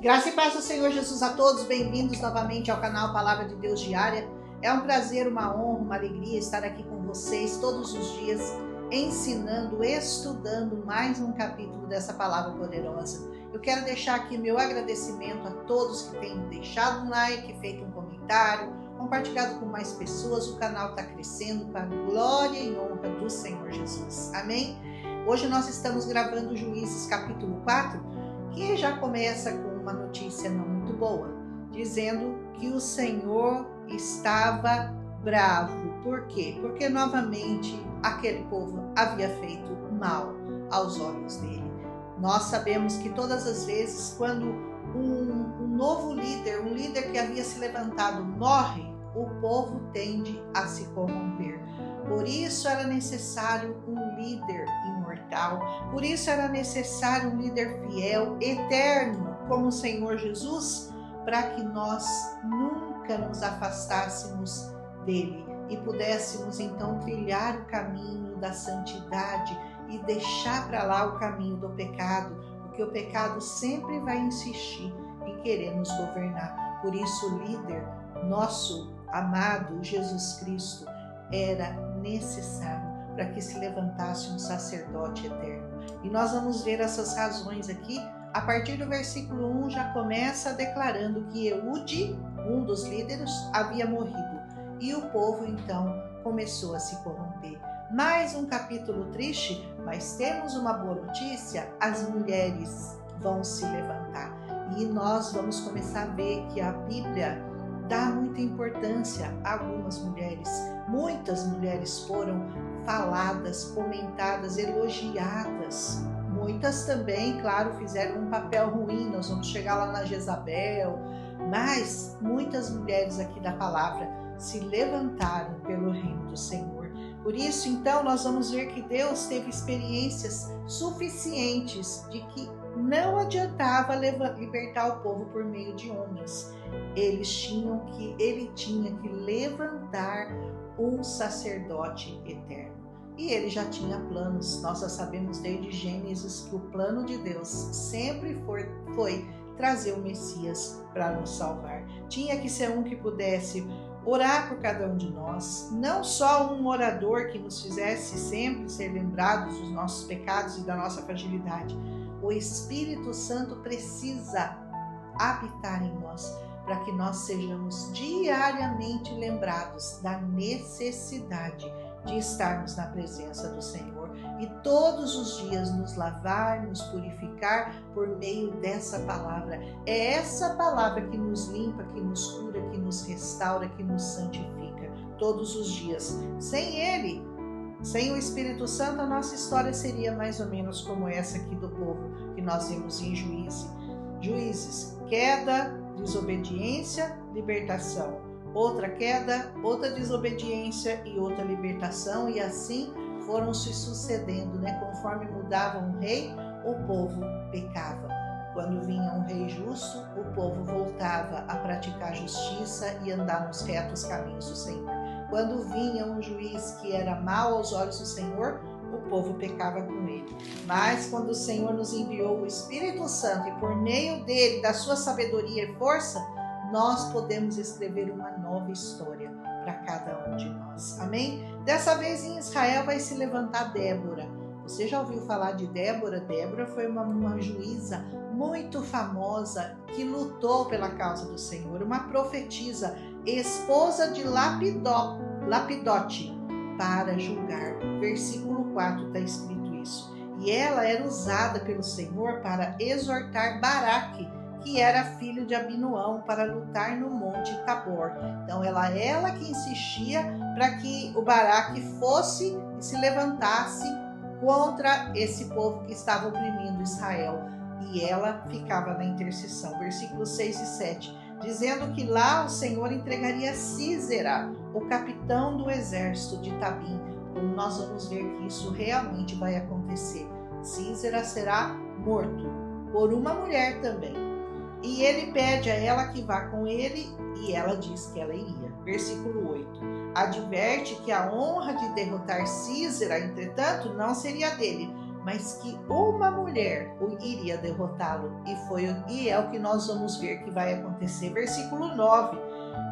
Graça e paz do Senhor Jesus a todos, bem-vindos novamente ao canal Palavra de Deus Diária. É um prazer, uma honra, uma alegria estar aqui com vocês todos os dias, ensinando, estudando mais um capítulo dessa palavra poderosa. Eu quero deixar aqui meu agradecimento a todos que têm deixado um like, feito um comentário, compartilhado com mais pessoas. O canal está crescendo para a glória e honra do Senhor Jesus. Amém? Hoje nós estamos gravando Juízes capítulo 4, que já começa com uma notícia não muito boa, dizendo que o Senhor estava bravo. Por quê? Porque novamente aquele povo havia feito mal aos olhos dele. Nós sabemos que todas as vezes quando um novo líder, um líder que havia se levantado morre, o povo tende a se corromper. Por isso era necessário um líder imortal, por isso era necessário um líder fiel, eterno, como o Senhor Jesus, para que nós nunca nos afastássemos dele e pudéssemos então trilhar o caminho da santidade e deixar para lá o caminho do pecado, porque o pecado sempre vai insistir em querer nos governar. Por isso o líder, nosso amado Jesus Cristo, era necessário para que se levantasse um sacerdote eterno. E nós vamos ver essas razões aqui. A partir do versículo 1 já começa declarando que Eude, um dos líderes, havia morrido. E o povo então começou a se corromper. Mais um capítulo triste, mas temos uma boa notícia: as mulheres vão se levantar. E nós vamos começar a ver que a Bíblia dá muita importância a algumas mulheres. Muitas mulheres foram faladas, comentadas, elogiadas. Muitas também, claro, fizeram um papel ruim. Nós vamos chegar lá na Jezabel. Mas muitas mulheres aqui da palavra se levantaram pelo reino do Senhor. Por isso, então, nós vamos ver que Deus teve experiências suficientes de que não adiantava libertar o povo por meio de homens. Ele tinha que levantar um sacerdote eterno. E ele já tinha planos. Nós já sabemos desde Gênesis que o plano de Deus sempre foi trazer o Messias para nos salvar. Tinha que ser um que pudesse orar por cada um de nós, não só um orador que nos fizesse sempre ser lembrados dos nossos pecados e da nossa fragilidade. O Espírito Santo precisa habitar em nós para que nós sejamos diariamente lembrados da necessidade de estarmos na presença do Senhor e todos os dias nos lavar, nos purificar por meio dessa palavra. É essa palavra que nos limpa, que nos cura, que nos restaura, que nos santifica todos os dias. Sem Ele, sem o Espírito Santo, a nossa história seria mais ou menos como essa aqui do povo que nós vimos em Juízes. Queda, desobediência, libertação. Outra queda, outra desobediência e outra libertação. E assim foram se sucedendo, né? Conforme mudava um rei, o povo pecava. Quando vinha um rei justo, o povo voltava a praticar justiça e andar nos retos caminhos do Senhor. Quando vinha um juiz que era mau aos olhos do Senhor, o povo pecava com ele. Mas quando o Senhor nos enviou o Espírito Santo e por meio dele, da sua sabedoria e força, nós podemos escrever uma nova história para cada um de nós. Amém? Dessa vez em Israel vai se levantar Débora. Você já ouviu falar de Débora? Débora foi uma juíza muito famosa que lutou pela causa do Senhor, uma profetisa, esposa de Lapidote, para julgar. Versículo 4 está escrito isso. E ela era usada pelo Senhor para exortar Baraque, que era filho de Abinoão, para lutar no Monte Tabor. Então ela que insistia para que o Baraque fosse e se levantasse contra esse povo que estava oprimindo Israel. E ela ficava na intercessão. Versículos 6 e 7, dizendo que lá o Senhor entregaria Sísera, o capitão do exército de Tabim. Como nós vamos ver que isso realmente vai acontecer. Sísera será morto por uma mulher também. E ele pede a ela que vá com ele e ela diz que ela iria. Versículo 8. Adverte que a honra de derrotar Sísera, entretanto, não seria dele, mas que uma mulher iria derrotá-lo. E é o que nós vamos ver que vai acontecer. Versículo 9.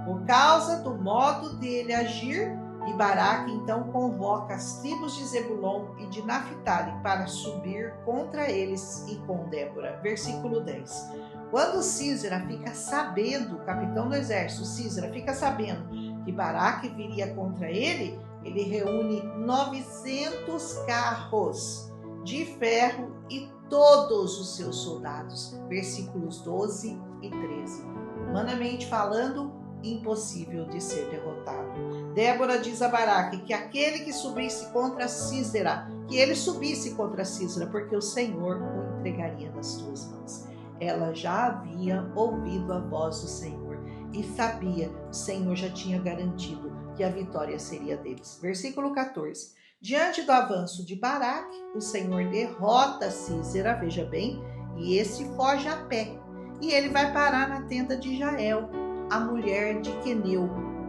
Por causa do modo dele agir, e Baraque então convoca as tribos de Zebulon e de Naphtali para subir contra eles e com Débora. Versículo 10. Quando Sísera fica sabendo, o capitão do exército Sísera fica sabendo que Baraque viria contra ele, ele reúne 900 carros de ferro e todos os seus soldados. Versículos 12 e 13. Humanamente falando, impossível de ser derrotado. Débora diz a Baraque que aquele que subisse contra Sísera, que ele subisse contra Sísera, porque o Senhor o entregaria nas tuas mãos. Ela já havia ouvido a voz do Senhor e sabia que o Senhor já tinha garantido que a vitória seria deles. Versículo 14. Diante do avanço de Baraque, o Senhor derrota Sísera, veja bem, e esse foge a pé. E ele vai parar na tenda de Jael, a mulher de Queneu,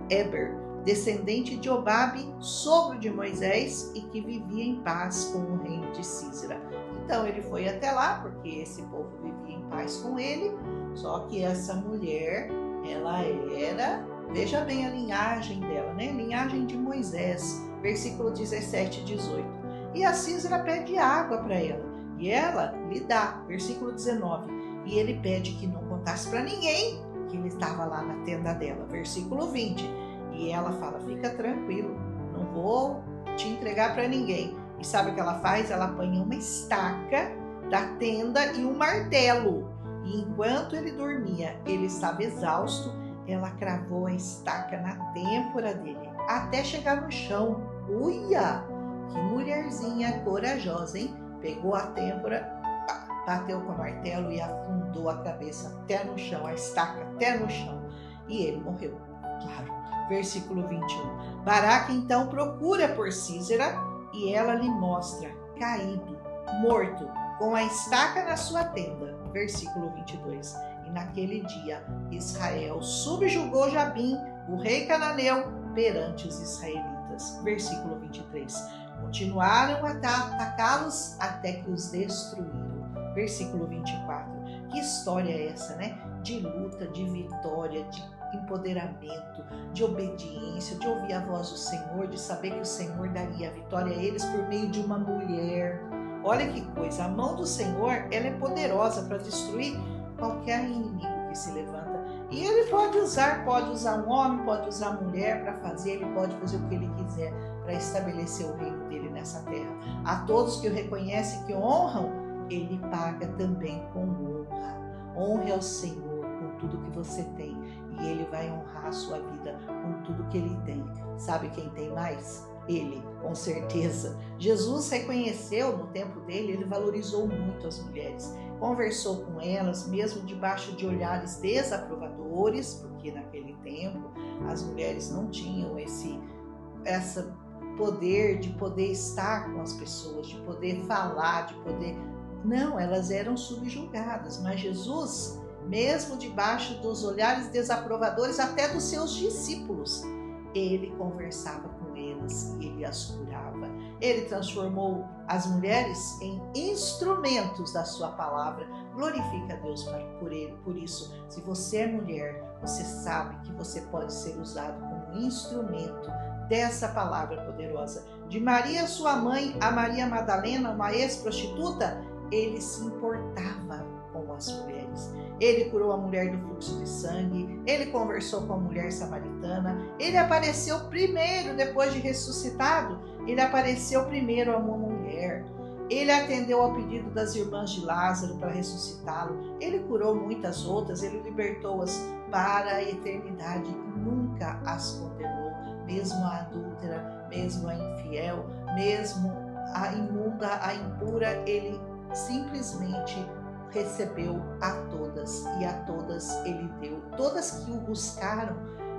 Eber, descendente de Obabe, sogro de Moisés, e que vivia em paz com o reino de Sísera. Então ele foi até lá, porque esse povo vivia em paz com ele, só que essa mulher, ela era, veja bem a linhagem dela, né? Linhagem de Moisés, versículo 17 e 18. E a Sísera pede água para ela, e ela lhe dá, versículo 19. E ele pede que não contasse para ninguém que ele estava lá na tenda dela, versículo 20. E ela fala, fica tranquilo, não vou te entregar para ninguém. E sabe o que ela faz? Ela apanha uma estaca da tenda e um martelo. E enquanto ele dormia, ele estava exausto, ela cravou a estaca na têmpora dele, até chegar no chão. Uia! Que mulherzinha corajosa, hein? Pegou a têmpora, bateu com o martelo e afundou a cabeça até no chão, a estaca até no chão. E ele morreu, claro. Versículo 21. Baraque então procura por Sísera e ela lhe mostra, caído, morto, com a estaca na sua tenda. Versículo 22. E naquele dia Israel subjugou Jabim, o rei cananeu, perante os israelitas. Versículo 23. Continuaram a atacá-los até que os destruíram. Versículo 24. Que história é essa, né? De luta, de vitória, de empoderamento, de obediência, de ouvir a voz do Senhor, de saber que o Senhor daria a vitória a eles por meio de uma mulher. Olha que coisa, a mão do Senhor, ela é poderosa para destruir qualquer inimigo que se levanta. E ele pode usar um homem, pode usar a mulher para fazer, ele pode fazer o que ele quiser para estabelecer o reino dele nessa terra. A todos que o reconhecem, que o honram, ele paga também com honra. Honre ao Senhor com tudo que você tem e ele vai honrar a sua vida com tudo que ele tem. Sabe quem tem mais? Ele, com certeza. Jesus reconheceu no tempo dele, ele valorizou muito as mulheres. Conversou com elas, mesmo debaixo de olhares desaprovadores, porque naquele tempo as mulheres não tinham esse poder de poder estar com as pessoas, de poder falar, de poder... Não, elas eram subjugadas, mas Jesus, mesmo debaixo dos olhares desaprovadores até dos seus discípulos, ele conversava com elas e ele as curava. Ele transformou as mulheres em instrumentos da sua palavra. Glorifica a Deus por isso. Se você é mulher, você sabe que você pode ser usado como instrumento dessa palavra poderosa. De Maria, sua mãe, a Maria Madalena, uma ex-prostituta, ele se importava com as mulheres. Ele curou a mulher do fluxo de sangue, ele conversou com a mulher samaritana, ele apareceu primeiro, depois de ressuscitado, ele apareceu primeiro a uma mulher. Ele atendeu ao pedido das irmãs de Lázaro para ressuscitá-lo. Ele curou muitas outras, ele libertou-as para a eternidade e nunca as condenou, mesmo a adúltera, mesmo a infiel, mesmo a imunda, a impura, ele simplesmente recebeu a todas e a todas ele deu. Todas que o buscaram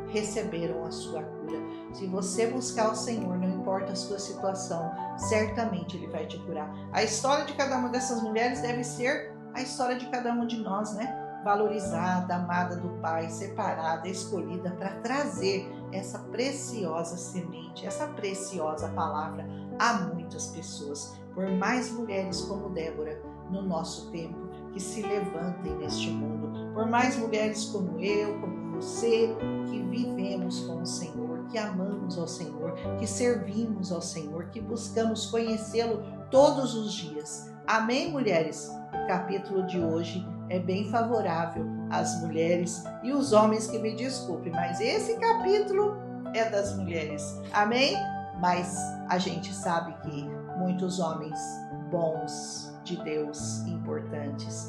receberam a sua cura. Se você buscar o Senhor, não importa a sua situação, certamente ele vai te curar. A história de cada uma dessas mulheres deve ser a história de cada uma de nós, né? Valorizada, amada do Pai, separada, escolhida para trazer essa preciosa semente, essa preciosa palavra a muitas pessoas. por mais mulheres como Débora no nosso tempo, que se levantem neste mundo, por mais mulheres como eu, como você, que vivemos com o Senhor, que amamos ao Senhor, que servimos ao Senhor, que buscamos conhecê-lo todos os dias. Amém, mulheres? O capítulo de hoje é bem favorável às mulheres e os homens, que me desculpem, mas esse capítulo é das mulheres. Amém? Mas a gente sabe que muitos homens bons de Deus, importantes,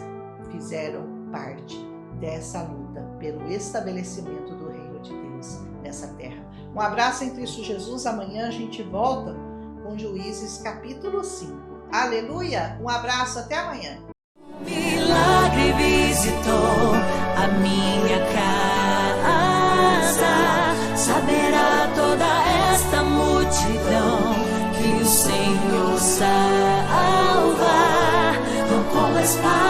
fizeram parte dessa luta pelo estabelecimento do reino de Deus nessa terra. Um abraço em Cristo Jesus. Amanhã a gente volta com Juízes capítulo 5. Aleluia! Um abraço, até amanhã. Milagre visitou a minha casa. Saberá toda esta multidão que o Senhor salva, não com a espada